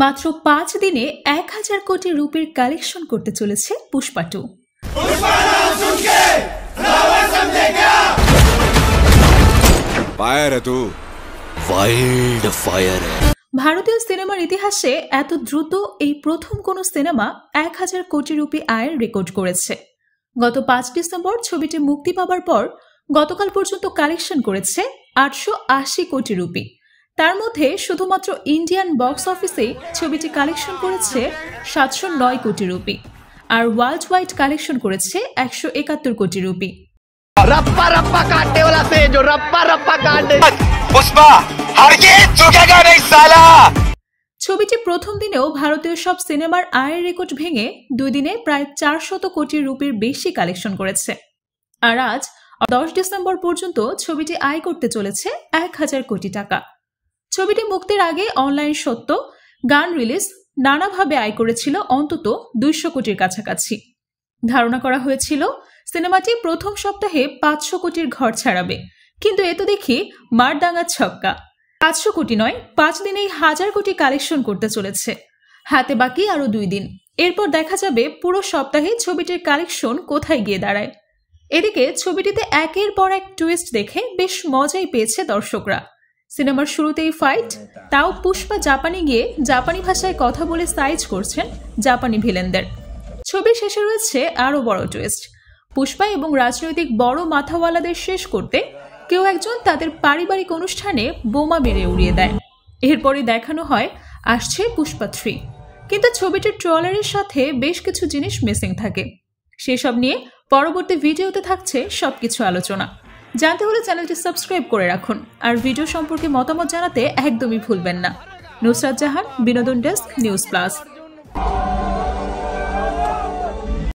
মাত্র 5 দিনে 1000 কোটি রুপির কালেকশন করতে চলেছে পুষ্পা 2। फायर है तू, वाइल्ड फायर है। ভারতীয় সিনেমার ইতিহাসে এত দ্রুত এই প্রথম কোন সিনেমা 1000 কোটি রুপি আয়ের রেকর্ড করেছে। গত 5 ডিসেম্বর ছবিটি মুক্তি পাবার পর গতকাল পর্যন্ত কালেকশন করেছে 880 কোটি রুপি। তার মধ্যে শুধুমাত্র ইন্ডিয়ান বক্স অফিসে ছবিটি কালেকশন করেছে 709 কোটি রুপি, আর ওয়ার্ল্ড ওয়াইড কালেকশন করেছে 171 কোটি রুপি। रप्पा रप्पा काटने वाला से जो रप्पा रप्पा काटे पुष्पा हरगिज झुकेगा नहीं साला। ছবিটি প্রথম দিনেও ভারতীয় সব সিনেমার আয়ের রেকর্ড ভেঙে 2 দিনে প্রায় 400 কোটি রুপির বেশি কালেকশন করেছে। আর আজ 10 ডিসেম্বর পর্যন্ত ছবিটি আয় করতে চলেছে 1000 কোটি টাকা। ছবিটি মুক্তির আগে অনলাইন সত্য, গান রিলিজ নানাভাবে আয় করেছিল অন্তত 200 কোটির কাছাকাছি। ধারণা করা হয়েছিল সিনেমাটি প্রথম সপ্তাহে 500 কোটির ঘর ছাড়াবে, কিন্তু এ তো দেখি মারদাঙ্গা ছক্কা। 500 কোটি নয়, 5 দিনেই 1000 কোটি কালেকশন করতে চলেছে। হাতে বাকি আরো 2 দিন, এরপর দেখা যাবে পুরো সপ্তাহে ছবিটির কালেকশন কোথায় গিয়ে দাঁড়ায়। এদিকে ছবিটিতে একের পর এক টুইস্ট দেখে বেশ মজাই পেয়েছে দর্শকরা। সিনেমার শুরুতেই ফাইট, তাও পুষ্পা জাপানে গিয়ে জাপানি ভাষায় কথা বলে সাইজ করছেন জাপানি ভিলেনদের। ছবির শেষে রয়েছে আরো বড় টুইস্ট, পুষ্পা এবং রাজনৈতিক বড় মাথাওয়ালাদের শেষ করতে কেউ একজন তাদের পারিবারিক অনুষ্ঠানে বোমা মেরে উড়িয়ে দেয়। এরপরে দেখানো হয় আসছে পুষ্পা 3, কিন্তু ছবিটির ট্রেলারের সাথে বেশ কিছু জিনিস মিসিং থাকে। সেসব নিয়ে পরবর্তী ভিডিওতে থাকছে সবকিছু আলোচনা। জানতে হলে চ্যানেলটি সাবস্ক্রাইব করে রাখুন, আর ভিডিও সম্পর্কে মতামত জানাতে একদমই ভুলবেন না। নুসরাত জাহান, বিনোদন ডেস্ক, নিউজ প্লাস।